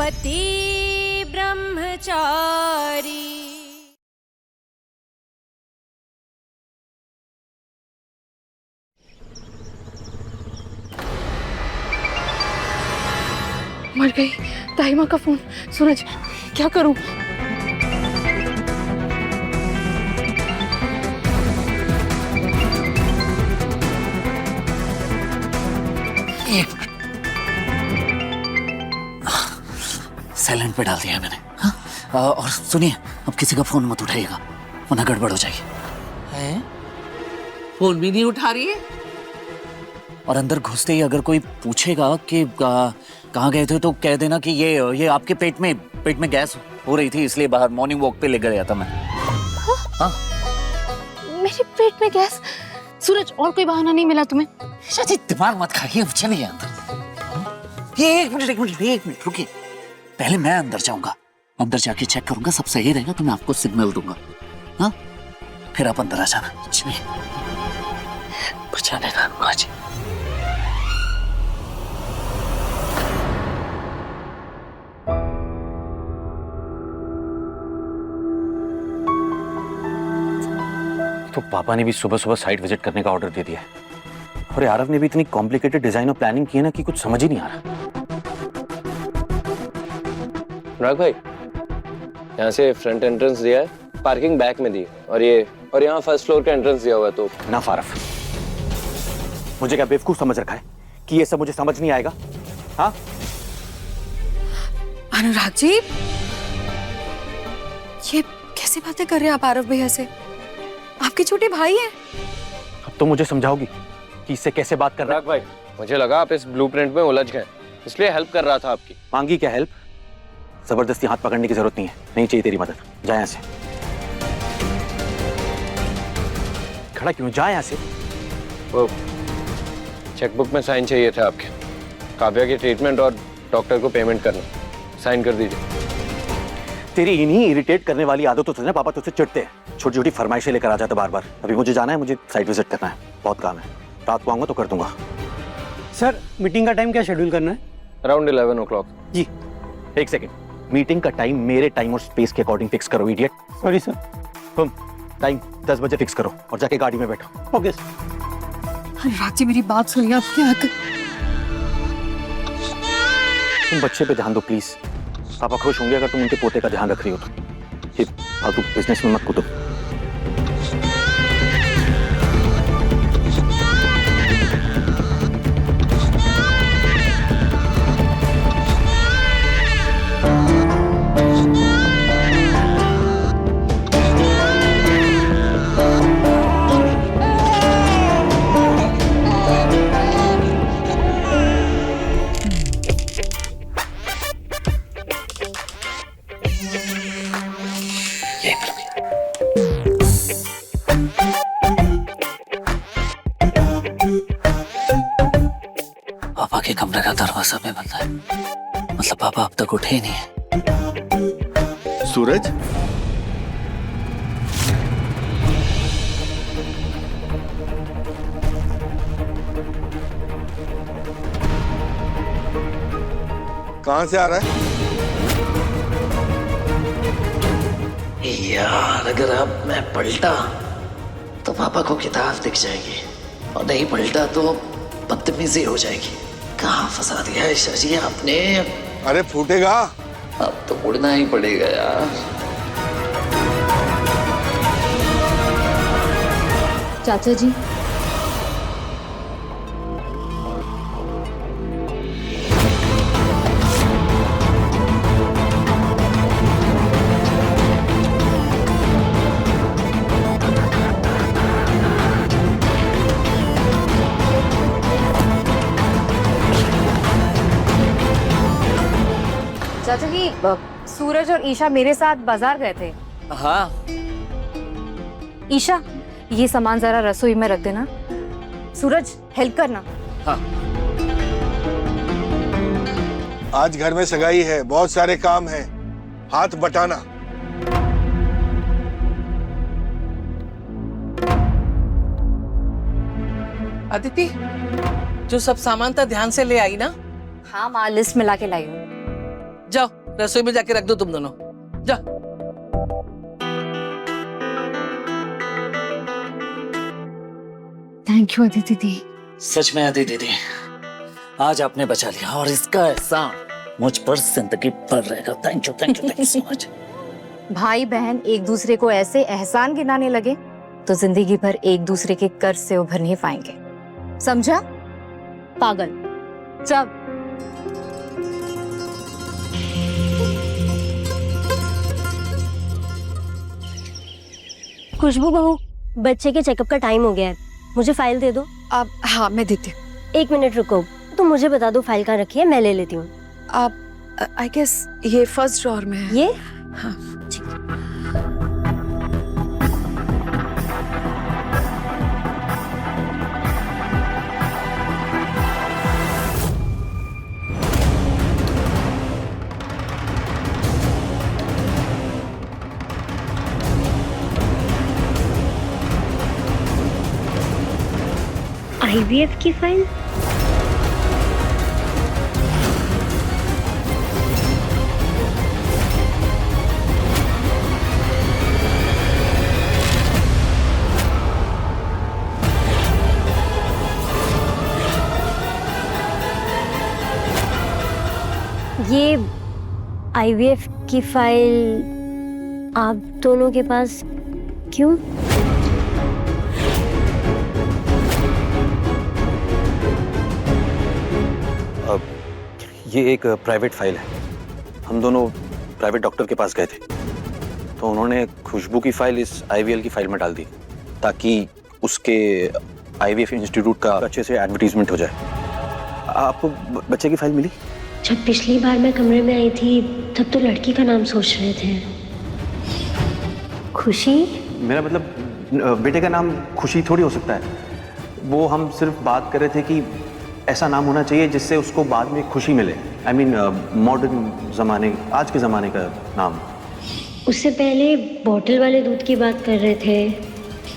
पति ब्रह्मचारी। मर गई ताहिमा का फोन। सूरज क्या करूं? साइलेंट पे डाल दिया है मैंने। हाँ और सुनिए, अब किसी का फोन मत उठाइएगा वरना गड़बड़ हो जाएगी। है? फोन भी नहीं उठा रही है। और अंदर घुसते ही अगर कोई पूछेगा कि कहाँ गए थे तो कह देना कि ये आपके पेट में गैस हो रही थी, इसलिए बाहर मॉर्निंग वॉक पे ले गया था मैं। हाँ? मेरे पेट में गैस? सूरज और कोई बहाना नहीं मिला तुम्हें? शादी दिमाग मत खाइए, अब चलिए अंदर। ये एक मिनट रुकिए, पहले मैं अंदर जाऊंगा, अंदर जाके चेक करूंगा, सब सही रहेगा तो मैं आपको सिग्नल दूंगा। हाँ फिर आप अंदर आ जाना। चलिए बचाने का आज। तो पापा ने भी सुबह सुबह साइट विजिट करने का ऑर्डर दे दिया है और आरव ने भी इतनी कॉम्प्लिकेटेड डिजाइन और प्लानिंग की है ना कि कुछ समझ ही नहीं आ रहा। अनुराग भाई, यहाँ से फ्रंट एंट्रेंस दिया है, पार्किंग बैक में दी और यहाँ फर्स्ट फ्लोर का एंट्रेंस दिया हुआ है। तो ना फारफ, मुझे क्या बेवकूफ समझ रखा है कि ये सब मुझे समझ नहीं आएगा? हाँ अनुराग जी, ये कैसे बातें कर रहे हैं आप आरव भैया से? आपके छोटे भाई हैं। अब तो मुझे समझाओगी कि इससे कैसे बात कर रहा है? अनुराग भाई, मुझे लगा आप इस ब्लूप्रिंट में उलझ गए, इसलिए हेल्प कर रहा था आपकी। मांगी क्या हेल्प? जबरदस्ती हाथ पकड़ने की जरूरत नहीं है, नहीं चाहिए तेरी मदद। जा यहाँ से। खड़ा क्यों? जा यहाँ से। वो चेकबुक में साइन चाहिए थे आपके, काव्या के ट्रीटमेंट और डॉक्टर को पेमेंट करना, साइन कर दीजिए। तेरी इन्हीं इरिटेट करने वाली आदतों से ना पापा तुझसे चिढ़ते हैं। छोटी छोटी फरमाइशें लेकर आ जाता बार बार। अभी मुझे जाना है, मुझे साइट विजिट करना है, बहुत काम है। रात को आऊंगा तो कर दूंगा। सर मीटिंग का टाइम क्या शेड्यूल करना है? Around 11 o'clock। जी। एक सेकंड, मीटिंग का टाइम मेरे टाइम और स्पेस के अकॉर्डिंग फिक्स करो इडियट। Sorry sir. तुम टाइम 10 बजे फिक्स करो और जाके गाड़ी में बैठो। Okay sir. अनुराग जी मेरी बात सुनिए, आप क्या तुम बच्चे पे ध्यान दो प्लीज। पापा खुश होंगे अगर तुम उनके पोते का ध्यान रख रही हो तो। ये फालतू बिजनेस में मत कूदो। पापा के कमरे का दरवाजा भी बंद है, मतलब पापा अब तक उठे ही नहीं है। सूरज, कहां से आ रहा है? यार अगर अब मैं पलटा तो पापा को किताब दिख जाएगी और नहीं पलटा तो बदतमीजी हो जाएगी। कहाँ फंसा दिया है शशि आपने? अरे फूटेगा। अब तो उड़ना ही पड़ेगा यार। चाचा जी, चाचा जी, सूरज और ईशा मेरे साथ बाजार गए थे। हाँ ईशा, ये सामान जरा रसोई में रख देना। सूरज, हेल्प करना। हाँ। आज घर में सगाई है, बहुत सारे काम हैं, हाथ बटाना। अदिति, जो सब सामान था ध्यान से ले आई ना? हाँ माँ, लिस्ट मिला के लाई हूँ। जाओ रसोई में जाके रख दो तुम दोनों, जा। थैंक यू अदिति दी। सच में अदिति दीदी, आज आपने बचा लिया और इसका एहसान मुझ पर जिंदगी भर रहेगा। Thank you, thank you, thank you so much. भाई बहन एक दूसरे को ऐसे एहसान गिनाने लगे तो जिंदगी भर एक दूसरे के कर्ज से उभर नहीं पाएंगे, समझा? पागल। चल। खुशबू बहू, बच्चे के चेकअप का टाइम हो गया है, मुझे फाइल दे दो। आप? हाँ मैं देती हूँ। 1 मिनट रुको, तुम मुझे बता दो फाइल कहाँ रखी है, मैं ले लेती हूँ। आप आई गेस ये फर्स्ट ड्रॉअर में है। ये? हाँ। IVF की फाइल? ये IVF की फाइल आप दोनों के पास क्यों? ये एक प्राइवेट फाइल है। हम दोनों प्राइवेट डॉक्टर के पास गए थे तो उन्होंने खुशबू की फाइल इस IVL की फाइल में डाल दी ताकि उसके IVF इंस्टीट्यूट का अच्छे से एडवर्टीजमेंट हो जाए। आपको बच्चे की फाइल मिली? जब पिछली बार मैं कमरे में आई थी तब तो लड़की का नाम सोच रहे थे। खुशी? मेरा मतलब बेटे का नाम खुशी थोड़ी हो सकता है। वो हम सिर्फ बात कर रहे थे कि ऐसा नाम होना चाहिए जिससे उसको बाद में खुशी मिले। आई मीन मॉडर्न ज़माने, आज के ज़माने का नाम। उससे पहले बॉटल वाले दूध की बात कर रहे थे।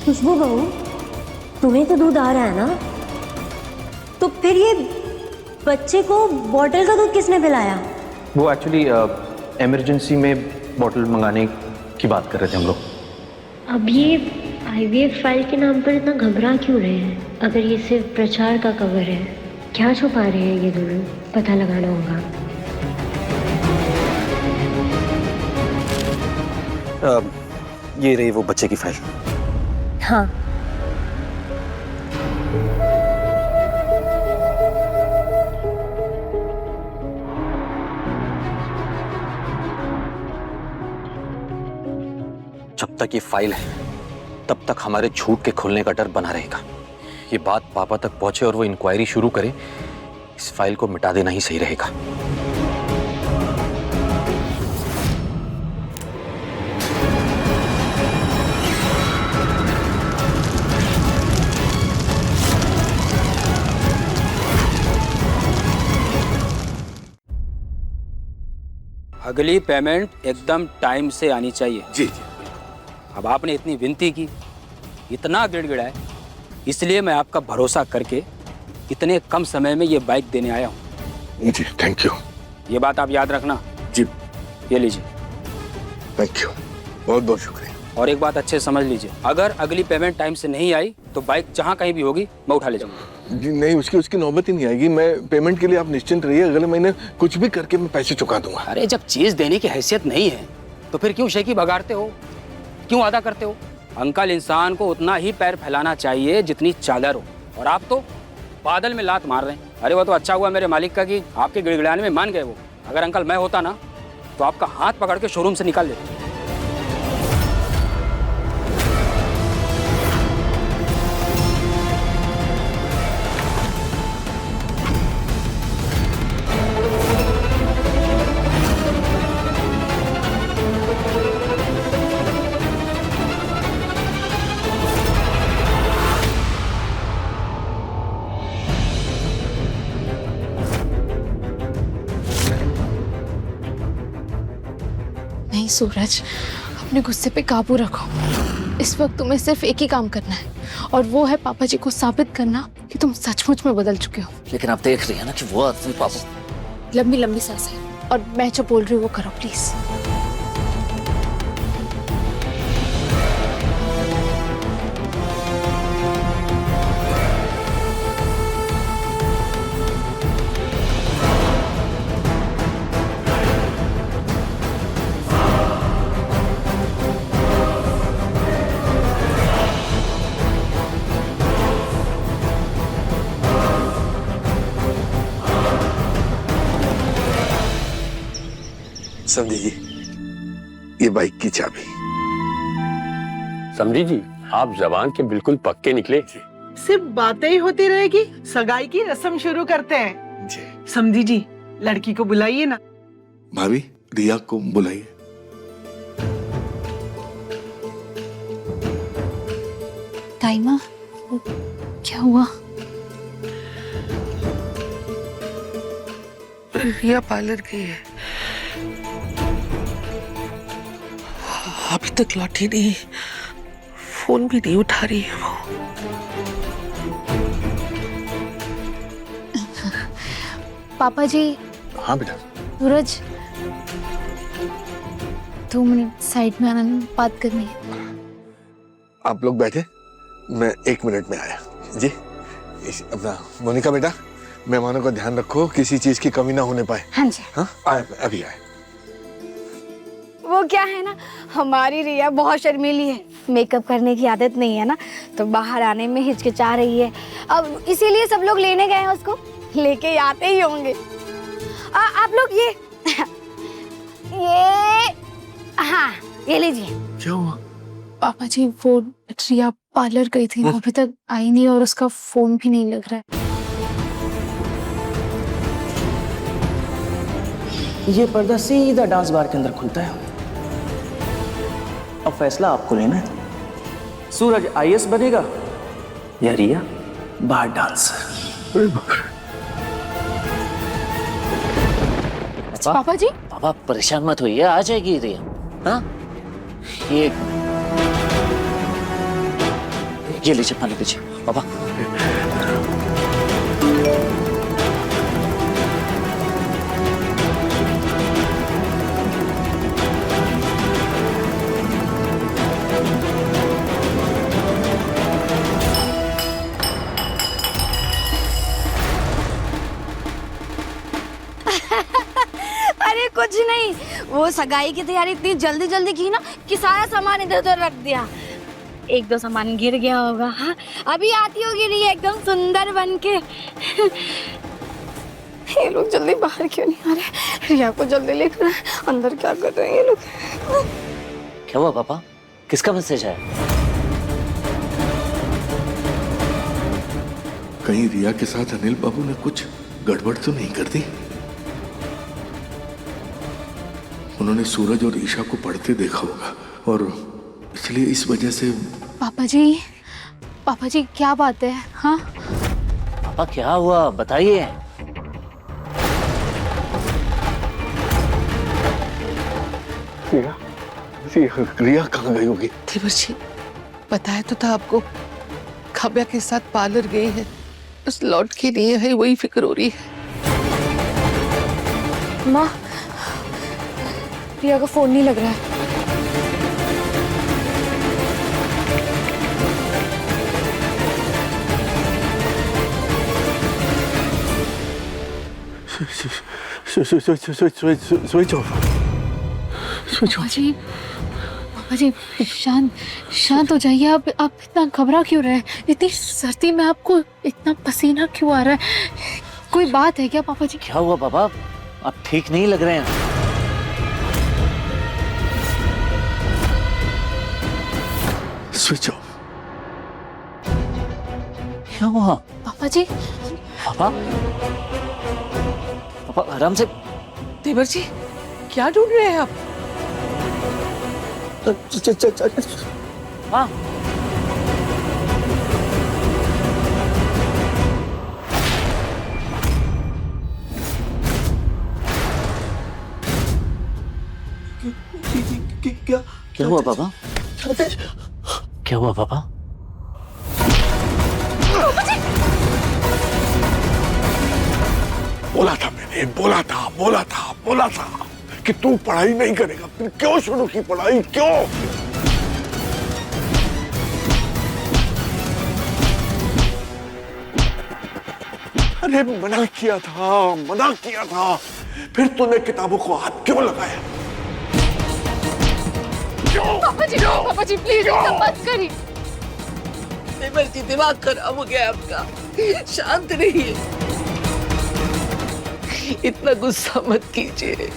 खुशबू बहू, तुम्हें तो दूध आ रहा है ना, तो फिर ये बच्चे को बॉटल का दूध किसने पिलाया? वो एक्चुअली इमरजेंसी में बॉटल मंगाने की बात कर रहे थे हम लोग। अब ये IVF फाइल के नाम पर इतना घबरा क्यों रहे हैं? अगर ये सिर्फ प्रचार का कवर है, क्या छुपा रहे हैं ये दोनों? पता लगाना होगा। ये रही वो बच्चे की फाइल। हाँ। जब तक ये फाइल है तब तक हमारे झूठ के खुलने का डर बना रहेगा। ये बात पापा तक पहुंचे और वो इंक्वायरी शुरू करे, इस फाइल को मिटा देना ही सही रहेगा। अगली पेमेंट एकदम टाइम से आनी चाहिए। जी जी। अब आपने इतनी विनती की, इतना गिड़गिड़ाए, इसलिए मैं आपका भरोसा करके इतने कम समय में ये बाइक देने आया हूँ। जी थैंक यू। ये बात आप याद रखना। जी। ये लीजिए। थैंक यू, बहुत बहुत शुक्रिया। और एक बात अच्छे समझ लीजिए, अगर अगली पेमेंट टाइम से नहीं आई तो बाइक जहाँ कहीं भी होगी मैं उठा ले जाऊँगा। जी नहीं, उसकी नौबत ही नहीं आएगी। मैं पेमेंट के लिए आप निश्चिंत रहिए, अगले महीने कुछ भी करके मैं पैसे चुका दूंगा। अरे जब चीज़ देने की हैसियत नहीं है तो फिर क्यों शेखी बगाड़ते हो, क्यों अदा करते हो? अंकल, इंसान को उतना ही पैर फैलाना चाहिए जितनी चादर हो, और आप तो बादल में लात मार रहे हैं। अरे वो तो अच्छा हुआ मेरे मालिक का कि आपके गिड़गिड़ाने में मान गए वो। अगर अंकल मैं होता ना तो आपका हाथ पकड़ के शोरूम से निकाल देता। नहीं सूरज, अपने गुस्से पे काबू रखो। इस वक्त तुम्हें सिर्फ एक ही काम करना है, और वो है पापा जी को साबित करना कि तुम सचमुच में बदल चुके हो। लेकिन आप देख रही है ना कि वो आदमी पापा। लंबी लंबी सांसें। और मैं जो बोल रही हूँ वो करो प्लीज। समझी जी, ये बाइक की चाबी। समझी जी, आप जबान के बिल्कुल पक्के निकले। सिर्फ बातें ही होती रहेगी, सगाई की रस्म शुरू करते हैं। जी समझी जी, लड़की को बुलाइए ना। भाभी, रिया को बुलाइए। ताईमा, क्या हुआ? रिया पार्लर गई है, अभी तक लौटी नहीं, फोन भी नहीं उठा रही है वो। पापा जी। हाँ बेटा। सूरज, 2 मिनट साइड में आना, बात करनी है। आप लोग बैठे, मैं 1 मिनट में आया। जी अपना मोनिका बेटा, मेहमानों का ध्यान रखो, किसी चीज की कमी ना होने पाए। हाँ जी। हाँ अभी आए। वो क्या है ना, हमारी रिया बहुत शर्मीली है, मेकअप करने की आदत नहीं है ना, तो बाहर आने में हिचकिचा रही है। अब इसीलिए सब लोग लेने गए हैं उसको, लेके आते ही होंगे। आप लोग ये हाँ ये लीजिए। क्या हुआ? पापा जी, वो रिया पार्लर गई थी, अभी तक आई नहीं और उसका फोन भी नहीं लग रहा है। ये पर्दा सीधा डांस बार के अंदर खुलता है। अब फैसला आपको लेना है, सूरज आईएएस बनेगा या रिया बार डांसर। पापा जी, पापा परेशान मत होइए, आ जाएगी रिया। हाँ, ये लीजिए पानी पीजिए पापा। अरे कुछ नहीं, वो सगाई की तैयारी इतनी जल्दी जल्दी की ना कि सारा सामान इधर उधर रख दिया। 1-2 सामान गिर गया होगा। हाँ, अभी आती होगी रिया एकदम सुंदर बन के। ये लोग जल्दी बाहर क्यों नहीं आ रहे? रिया को जल्दी लेकर अंदर क्या कर रहे हैं ये लोग? क्या हुआ पापा, किसका मैसेज है? कहीं रिया के साथ अनिल बाबू ने कुछ गड़बड़ तो नहीं कर दी? उन्होंने सूरज और ईशा को पढ़ते देखा होगा और इसलिए इस वजह से। पापा जी क्या बात है? हाँ पापा क्या हुआ बताइए। रिया कहाँ गई होगी? देवर जी, बताया तो था आपको, काव्या के साथ पार्लर गई है, बस लौट के नहीं है, वही फिक्र हो रही है। माँ, रिया का फोन नहीं लग रहा है। पापा जी शांत हो जाइए। आप इतना घबरा क्यों रहे हैं? इतनी सर्दी में आपको इतना पसीना क्यों आ रहा है? कोई बात है क्या पापा जी? क्या हुआ पापा, आप ठीक नहीं लग रहे हैं। Switch off. क्या हुआ पापा जी? पापा पापा आराम से। देवर जी, क्या ढूंढ रहे हैं आप? हाँ क्या हुआ पापा? क्या हुआ पापा? बोला था मैंने, मैंने बोला था कि तू पढ़ाई नहीं करेगा, फिर क्यों शुरू की पढ़ाई, क्यों? अरे मना किया था, फिर तूने किताबों को हाथ क्यों लगाया? पापा जी प्लीज ऐसा मत करिए। सिमर जी दिमाग खराब हो गया आपका, शांत रहिए, इतना गुस्सा मत कीजिए,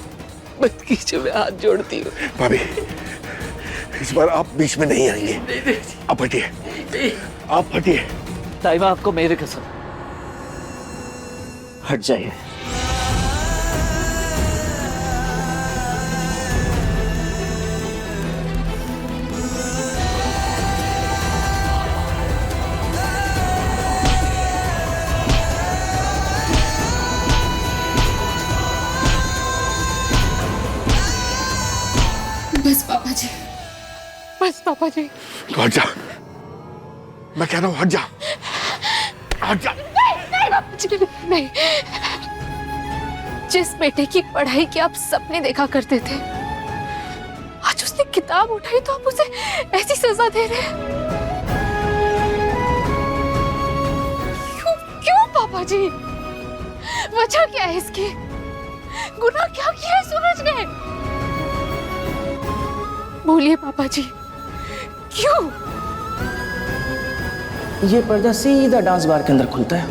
मैं हाथ जोड़ती हूँ। भाभी, इस बार आप बीच में नहीं आएंगे। आप हटिए। ताइबा आपको मेरी कसम, हट जाइए। बस पापा जी। तो हट जा, मैं कह रहा हूँ हट जा। नहीं पापा जी, नहीं। जिस बेटे की पढ़ाई के आप सपने देखा करते थे, आज उसने किताब उठाई तो आप उसे ऐसी सजा दे रहे हैं। क्यों पापा जी? वजह क्या है इसकी? गुनाह क्या किया है सूरज ने? बोलिए पापा जी, क्यों? ये पर्दा सीधा डांस बार के अंदर खुलता है।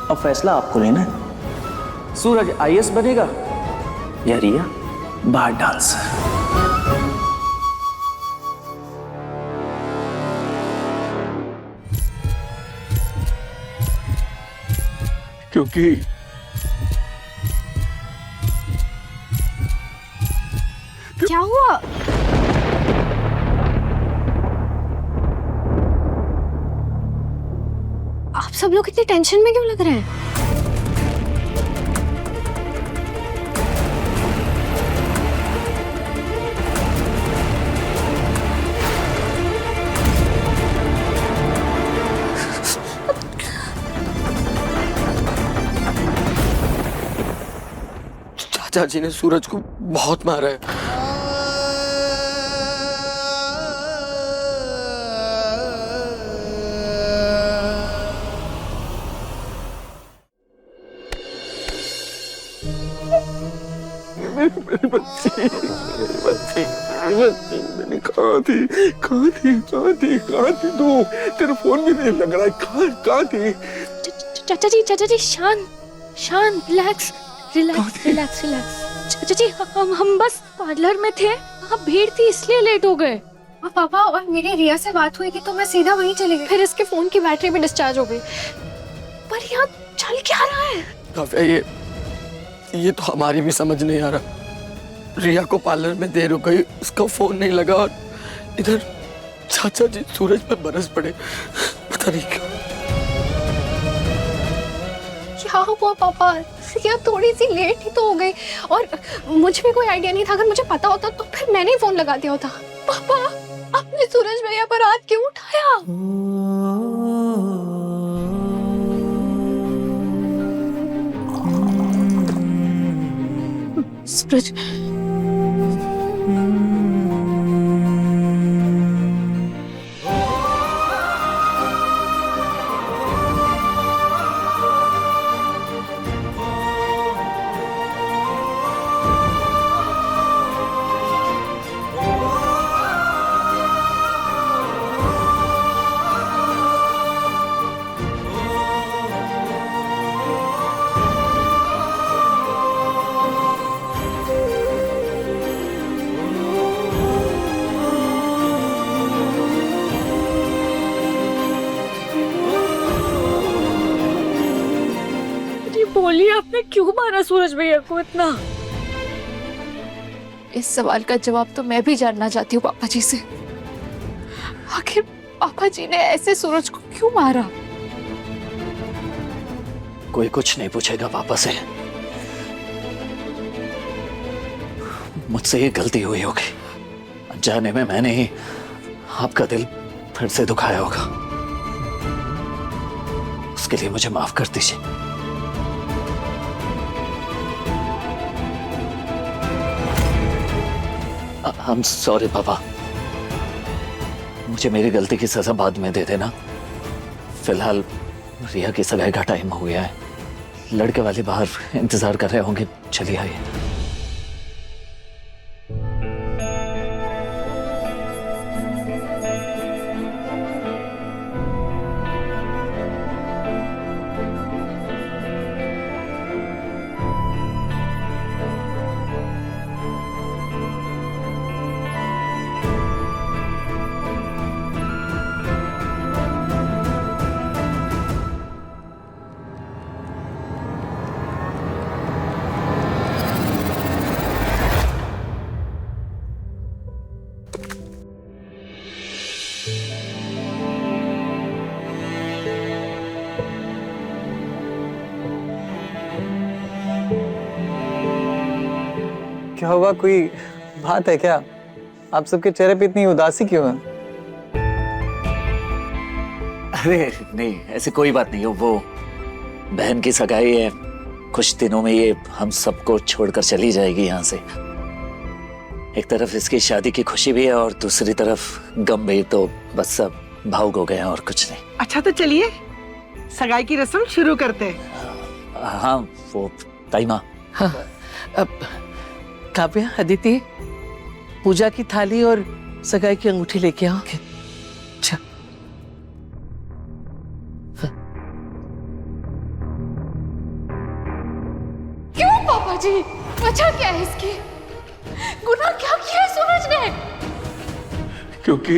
अब फैसला आपको लेना है। सूरज आईएएस बनेगा या रिया बार डांसर। क्योंकि क्या हुआ? आप सब लोग इतने टेंशन में क्यों लग रहे हैं? चाचा जी ने सूरज को बहुत मारा है। मेरी बच्ची, मैंने कहाँ थी तू? तेरा फोन भी नहीं लग रहा है, कहाँ थी? चाचा जी शांत, रिलैक्स। चाचा जी हम बस पार्लर में थे, वहाँ भीड़ थी इसलिए लेट हो गए। पापा और मेरी रिया से बात हुई थी तो मैं सीधा वहीं चली गई, फिर इसके फोन की बैटरी भी डिस्चार्ज हो गई। पर यहाँ चल क्या रहा है? काव्या, ये तो हमारी भी समझ नहीं आ रहा। रिया को पार्लर में देर हो गई, उसका फोन नहीं लगा और इधर चाचा जी सूरज पे बरस पड़े, पता नहीं क्यों। क्या हुआ पापा? रिया थोड़ी सी लेट ही तो हो गई और मुझे भी कोई आइडिया नहीं था। अगर मुझे पता होता तो फिर मैंने ही फोन लगा दिया होता। पापा, आपने सूरज भैया पर हाथ क्यों उठाया? सूरज, बोलिए आपने क्यों मारा सूरज भैया को इतना? इस सवाल का जवाब तो मैं भी जानना चाहती हूँ पापा जी से। आखिर पापा जी ने ऐसे सूरज को क्यों मारा? कोई कुछ नहीं पूछेगा पापा से। मुझसे ये गलती हुई होगी, अनजाने में मैंने ही आपका दिल फिर से दुखाया होगा। उसके लिए मुझे माफ कर दीजिए। आई एम सॉरी पापा, मुझे मेरी गलती की सजा बाद में दे देना। फिलहाल रिया की सगाई का टाइम हो गया है, लड़के वाले बाहर इंतजार कर रहे होंगे, चलिए आइए। क्या हुआ, कोई बात है क्या? आप सबके चेहरे पे इतनी उदासी क्यों है? अरे नहीं, ऐसी कोई बात नहीं है। वो बहन की सगाई है, कुछ दिनों में ये हम सबको छोड़कर चली जाएगी यहाँ से। एक तरफ इसकी शादी की खुशी भी है और दूसरी तरफ गम भी, तो बस सब भावुक हो गए हैं और कुछ नहीं। अच्छा तो चलिए सगाई की रस्म शुरू करते हैं। हाँ वो ताईमा। हाँ, अब काव्या, अदिति, पूजा की थाली और सगाई की अंगूठी लेके आओ। अच्छा। क्यों पापा जी, वजह क्या है इसकी? गुनाह क्या किया है सूरज ने? क्योंकि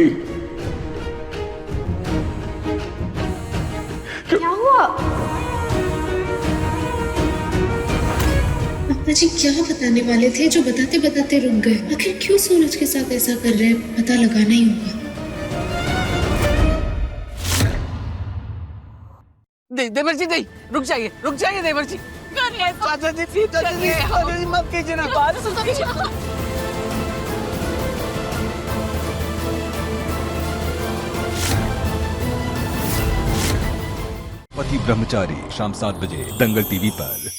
क्या हुआ? पापा जी क्या बताने वाले थे जो बताते बताते रुक गए? आखिर क्यों सूरज के साथ ऐसा कर रहे हैं, पता लगाना ही होगा। देवर जी नहीं, रुक जाइए देवर जी। चाचा जी मत कीजिए ना, बात सुनिए। पति ब्रह्मचारी शाम 7 बजे दंगल टीवी पर।